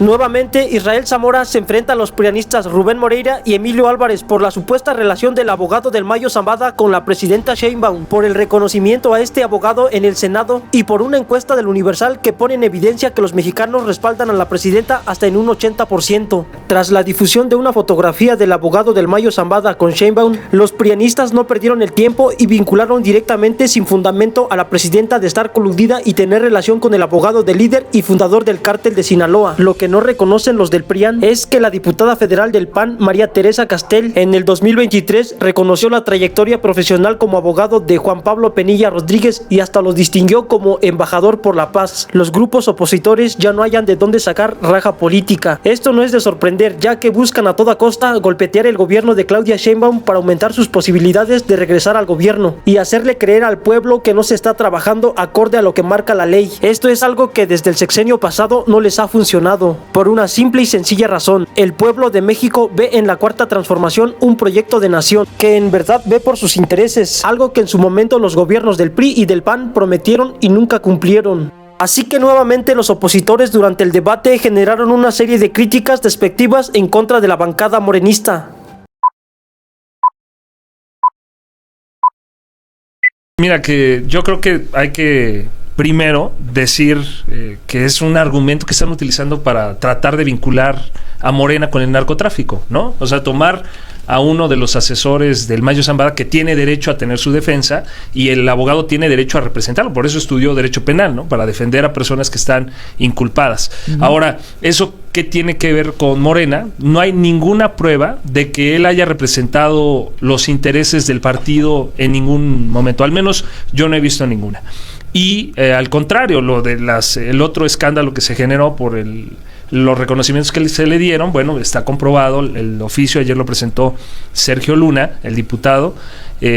Nuevamente, Israel Zamora se enfrenta a los prianistas Rubén Moreira y Emilio Álvarez por la supuesta relación del abogado del Mayo Zambada con la presidenta Sheinbaum, por el reconocimiento a este abogado en el Senado y por una encuesta del Universal que pone en evidencia que los mexicanos respaldan a la presidenta hasta en un 80%. Tras la difusión de una fotografía del abogado del Mayo Zambada con Sheinbaum, los prianistas no perdieron el tiempo y vincularon directamente sin fundamento a la presidenta de estar coludida y tener relación con el abogado del líder y fundador del cártel de Sinaloa. Lo que no reconocen los del PRIAN es que la diputada federal del PAN, María Teresa Castel, en el 2023 reconoció la trayectoria profesional como abogado de Juan Pablo Penilla Rodríguez y hasta los distinguió como embajador por la paz. Los grupos opositores ya no hayan de dónde sacar raja política. Esto no es de sorprender, ya que buscan a toda costa golpetear el gobierno de Claudia Sheinbaum para aumentar sus posibilidades de regresar al gobierno y hacerle creer al pueblo que no se está trabajando acorde a lo que marca la ley. Esto es algo que desde el sexenio pasado no les ha funcionado, por una simple y sencilla razón: el pueblo de México ve en la Cuarta Transformación un proyecto de nación que en verdad ve por sus intereses, algo que en su momento los gobiernos del PRI y del PAN prometieron y nunca cumplieron. Así que nuevamente los opositores durante el debate generaron una serie de críticas despectivas en contra de la bancada morenista. Mira, que yo creo que hay que primero decir que es un argumento que están utilizando para tratar de vincular a Morena con el narcotráfico, ¿no? O sea, tomar a uno de los asesores del Mayo Zambada, que tiene derecho a tener su defensa, y el abogado tiene derecho a representarlo. Por eso estudió derecho penal, ¿no? Para defender a personas que están inculpadas. Ahora, ¿eso qué tiene que ver con Morena? No hay ninguna prueba de que él haya representado los intereses del partido en ningún momento. Al menos yo no he visto ninguna. Y al contrario, lo de el otro escándalo que se generó por los reconocimientos que se le dieron, bueno, está comprobado. El oficio ayer lo presentó Sergio Luna, el diputado,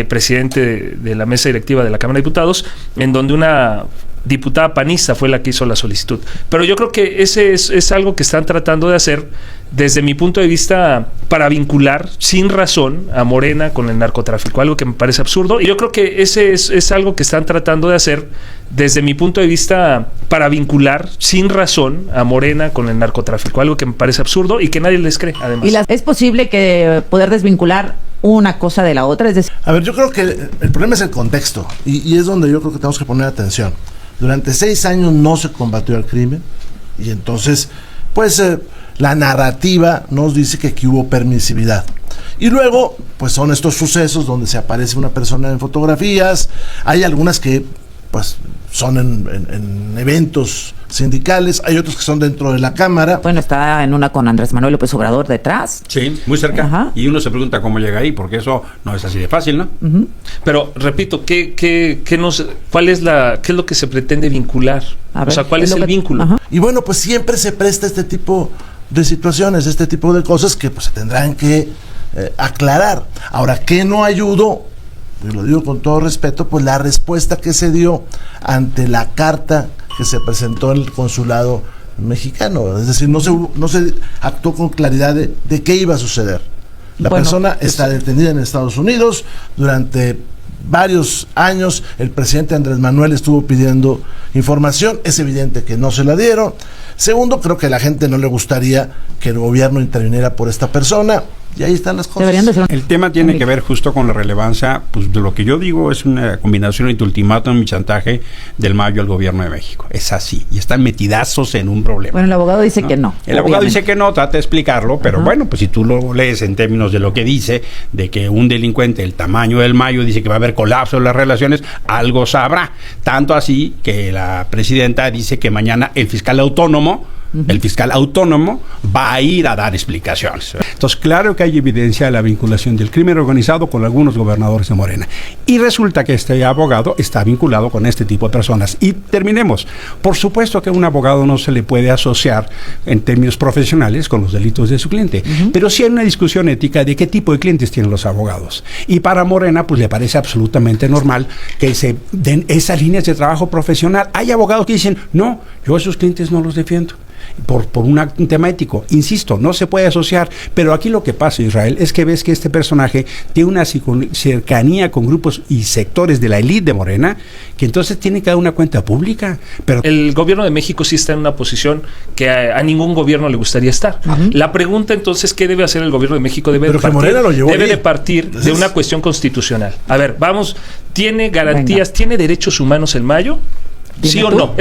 presidente de la mesa directiva de la Cámara de Diputados, en donde una diputada panista fue la que hizo la solicitud. Pero yo creo que ese es algo que están tratando de hacer, desde mi punto de vista, para vincular sin razón a Morena con el narcotráfico, algo que me parece absurdo. Y yo creo que ese es algo que están tratando de hacer, desde mi punto de vista, para vincular sin razón a Morena con el narcotráfico, algo que me parece absurdo y que nadie les cree, además. ¿Es posible que poder desvincular una cosa de la otra? Es decir, a ver, yo creo que el problema es el contexto, y es donde yo creo que tenemos que poner atención. Durante 6 años no se combatió el crimen, y entonces, pues, la narrativa nos dice que aquí hubo permisividad. Y luego, pues, son estos sucesos donde se aparece una persona en fotografías. Hay algunas que, pues, son en eventos sindicales, hay otros que son dentro de la Cámara. Bueno, está en una con Andrés Manuel López Obrador detrás. Sí, muy cerca. Ajá. Y uno se pregunta cómo llega ahí, porque eso no es así de fácil, ¿no? Pero, repito, ¿qué es lo que se pretende vincular? O sea, ¿cuál es el vínculo? Ajá. Y bueno, pues siempre se presta este tipo de situaciones, este tipo de cosas que pues se tendrán que aclarar. Ahora, ¿qué no ayudó? Y lo digo con todo respeto, pues la respuesta que se dio ante la carta que se presentó en el consulado mexicano. Es decir, no se actuó con claridad de qué iba a suceder. La persona está detenida en Estados Unidos. Durante varios años el presidente Andrés Manuel estuvo pidiendo información. Es evidente que no se la dieron. Segundo, creo que a la gente no le gustaría que el gobierno interviniera por esta persona. Y ahí están las cosas. El tema tiene que ver justo con la relevancia, pues, de lo que yo digo es una combinación entre ultimátum y chantaje del Mayo al gobierno de México. Es así. Y están metidazos en un problema. Bueno, el abogado dice que no. El abogado dice que no, trata de explicarlo, pero bueno, pues si tú lo lees en términos de lo que dice, de que un delincuente del tamaño del Mayo dice que va a haber colapso en las relaciones, algo sabrá. Tanto así que la presidenta dice que mañana el fiscal autónomo va a ir a dar explicaciones. Entonces, claro que hay evidencia de la vinculación del crimen organizado con algunos gobernadores de Morena. Y resulta que este abogado está vinculado con este tipo de personas. Y terminemos. Por supuesto que a un abogado no se le puede asociar en términos profesionales con los delitos de su cliente. Pero sí hay una discusión ética de qué tipo de clientes tienen los abogados. Y para Morena, pues le parece absolutamente normal que se den esas líneas de trabajo profesional. Hay abogados que dicen, no, yo a esos clientes no los defiendo. por un tema ético. Insisto, no se puede asociar, pero aquí lo que pasa, Israel, es que ves que este personaje tiene una cercanía con grupos y sectores de la élite de Morena, que entonces tiene que dar una cuenta pública. Pero el gobierno de México sí está en una posición que a ningún gobierno le gustaría estar. La pregunta entonces, ¿qué debe hacer el gobierno de México? Debe de partir de una cuestión constitucional. A ver, vamos, ¿tiene garantías, tiene derechos humanos el Mayo? ¿Sí o no?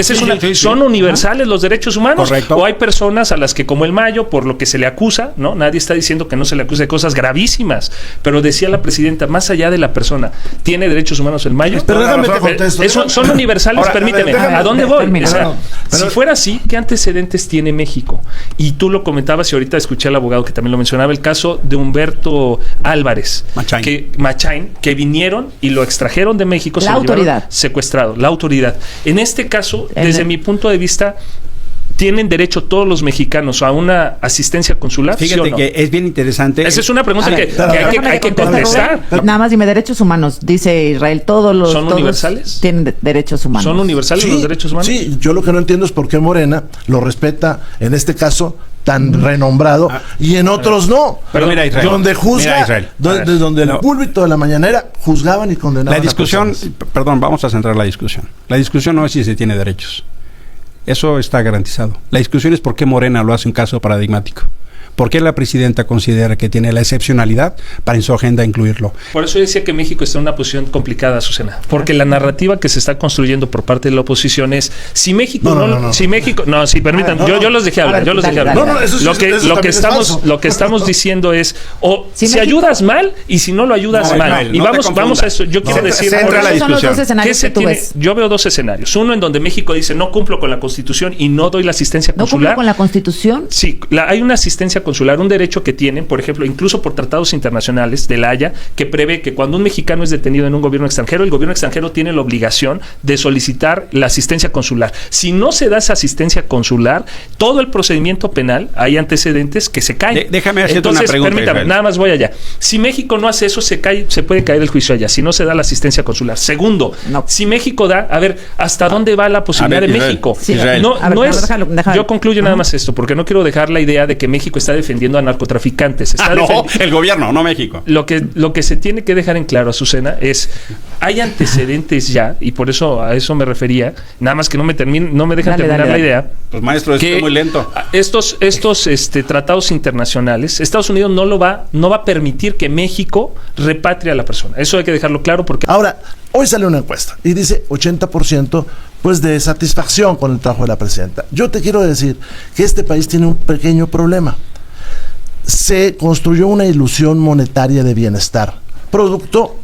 ¿Son universales los derechos humanos? Correcto. ¿O hay personas a las que, como el Mayo, por lo que se le acusa, ¿no? Nadie está diciendo que no se le acuse de cosas gravísimas, pero decía la presidenta, más allá de la persona, ¿tiene derechos humanos el Mayo? Pero déjame te contesto. ¿Son universales? Ahora, permíteme. ¿A dónde voy? O sea, si fuera así, ¿qué antecedentes tiene México? Y tú lo comentabas y ahorita escuché al abogado que también lo mencionaba, el caso de Humberto Álvarez, Machain, que vinieron y lo extrajeron de México, la autoridad secuestrado, la autoridad. En este caso, desde mi punto de vista, ¿tienen derecho todos los mexicanos a una asistencia consular? Fíjate, ¿sí o no? Que es bien interesante. Esa es una pregunta hay que contestar. Nada más dime, derechos humanos, dice Israel, todos ¿son universales? Tienen derechos humanos. ¿Son universales los derechos humanos? Sí, yo lo que no entiendo es por qué Morena lo respeta, en este caso, tan renombrado, y en otros no. Pero mira, Israel, donde juzga, donde el púlpito de la mañanera juzgaban y condenaban. La discusión, perdón, vamos a centrar la discusión. La discusión no es si se tiene derechos. Eso está garantizado. La discusión es por qué Morena lo hace un caso paradigmático. ¿Por qué la presidenta considera que tiene la excepcionalidad para en su agenda incluirlo? Por eso decía que México está en una posición complicada, Azucena. Porque la narrativa que se está construyendo por parte de la oposición es si México permítanme, yo los dejé hablar, Lo que estamos diciendo es si México, ayudas mal y si no lo ayudas mal. Y vamos a eso. Yo quiero decir, la discusión. Yo veo dos escenarios. Uno en donde México dice no cumplo con la Constitución y no doy la asistencia consular. ¿No cumplo con la Constitución? Sí, hay una asistencia consular, un derecho que tienen, por ejemplo, incluso por tratados internacionales de la Haya, que prevé que cuando un mexicano es detenido en un gobierno extranjero, el gobierno extranjero tiene la obligación de solicitar la asistencia consular. Si no se da esa asistencia consular, todo el procedimiento penal, hay antecedentes que se caen. Déjame hacerte una pregunta. Permítame, Israel. nada más voy allá. Si México no hace eso, se puede caer el juicio allá, si no se da la asistencia consular. Segundo, si México da, a ver, ¿hasta dónde va la posibilidad de México? Sí, déjalo. Yo concluyo nada más esto, porque no quiero dejar la idea de que México está defendiendo a narcotraficantes. El gobierno, no México. Lo que se tiene que dejar en claro, Azucena, es hay antecedentes ya, y por eso a eso me refería, nada más que no me dejan terminar la idea. Pues maestro, es muy lento. Estos tratados internacionales, Estados Unidos no va a permitir que México repatrie a la persona. Eso hay que dejarlo claro porque... Ahora, hoy sale una encuesta y dice 80% pues de satisfacción con el trabajo de la presidenta. Yo te quiero decir que este país tiene un pequeño problema. Se construyó una ilusión monetaria de bienestar, producto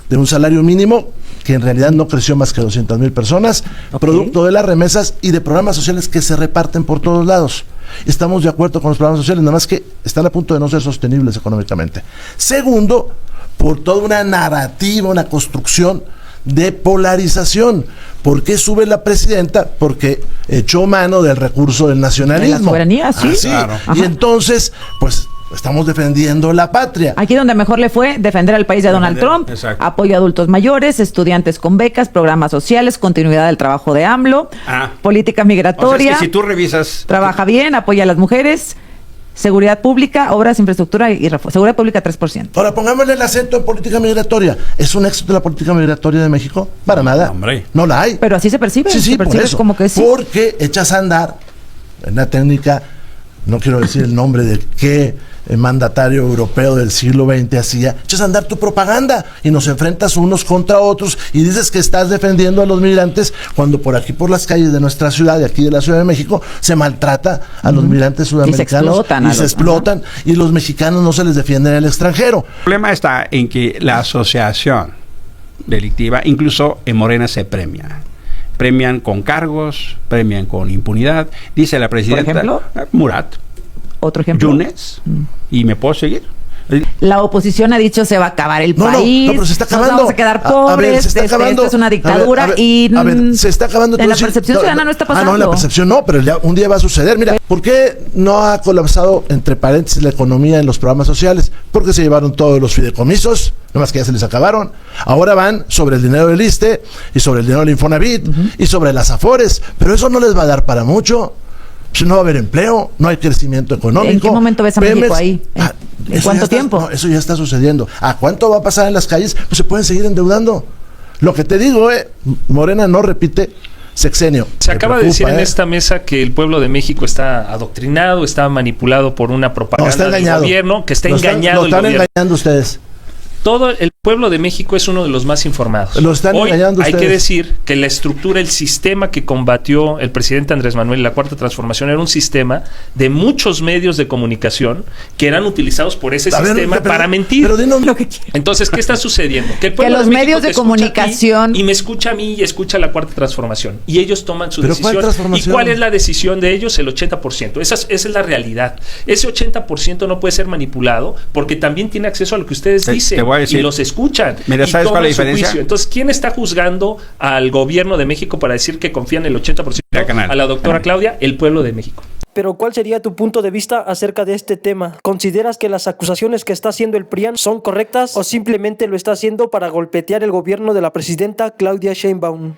de un salario mínimo que en realidad no creció más que 200,000 personas, producto de las remesas y de programas sociales que se reparten por todos lados. Estamos de acuerdo con los programas sociales, nada más que están a punto de no ser sostenibles económicamente. Segundo, por toda una narrativa, una construcción de polarización. ¿Por qué sube la presidenta? Porque echó mano del recurso del nacionalismo. De la soberanía, sí. Claro. Y entonces, pues, estamos defendiendo la patria. Aquí donde mejor le fue, defender al país de Donald Trump, apoyo a adultos mayores, estudiantes con becas, programas sociales, continuidad del trabajo de AMLO, política migratoria. O sea, es que si tú revisas... Trabaja bien, apoya a las mujeres... Seguridad pública, obras, infraestructura y seguridad pública 3%. Ahora pongámosle el acento en política migratoria. ¿Es un éxito la política migratoria de México? Para nada. Hombre. No la hay. Pero así se percibe. Sí, se percibe por eso. como que sí. Porque echas a andar en la técnica, no quiero decir el nombre de qué mandatario europeo del siglo XX hacía, echas a andar tu propaganda y nos enfrentas unos contra otros y dices que estás defendiendo a los migrantes cuando por aquí, por las calles de nuestra ciudad, de aquí de la Ciudad de México, se maltrata a los migrantes sudamericanos y se explotan y los mexicanos no se les defiende en el extranjero. El problema está en que la asociación delictiva, incluso en Morena, se premian con cargos, premian con impunidad. Dice la presidenta, ¿por ejemplo? Murat, otro ejemplo, Yunes, y me puedo seguir. La oposición ha dicho se va a acabar el país, pero se está acabando. Nos vamos a quedar pobres, se está acabando. Esto es una dictadura se está acabando. En la percepción ciudadana no está pasando. No, en la percepción no, pero un día va a suceder. Mira, ¿por qué no ha colapsado, entre paréntesis, la economía en los programas sociales? Porque se llevaron todos los fideicomisos, nomás que ya se les acabaron. Ahora van sobre el dinero del ISSSTE y sobre el dinero del Infonavit y sobre las Afores, pero eso no les va a dar para mucho. pues no va a haber empleo, no hay crecimiento económico. ¿En qué momento ves a México ahí? ¿En cuánto tiempo? Eso ya está sucediendo. ¿A cuánto va a pasar en las calles? Pues se pueden seguir endeudando. Lo que te digo, Morena no repite sexenio. Se acaba de decir en esta mesa que el pueblo de México está adoctrinado, está manipulado por una propaganda del gobierno, que está engañado el gobierno. Lo están engañando ustedes. Todo el pueblo de México es uno de los más informados. Lo están engañando ustedes. Hay que decir que la estructura, el sistema que combatió el presidente Andrés Manuel en la Cuarta Transformación era un sistema de muchos medios de comunicación que eran utilizados por ese sistema para mentir. Pero dinos lo que Entonces, ¿qué está sucediendo? Que los medios de comunicación... Y me escucha a mí y escucha la Cuarta Transformación. Y ellos toman su decisión. ¿Y cuál es la decisión de ellos? El 80%. Esa es la realidad. Ese 80% no puede ser manipulado porque también tiene acceso a lo que ustedes dicen. Y los escuchan. Mira, ¿sabes cuál es la diferencia? Juicio. Entonces, ¿quién está juzgando al gobierno de México para decir que confían el 80% a la doctora Claudia? El pueblo de México. Pero ¿cuál sería tu punto de vista acerca de este tema? ¿Consideras que las acusaciones que está haciendo el PRIAN son correctas o simplemente lo está haciendo para golpetear el gobierno de la presidenta Claudia Sheinbaum?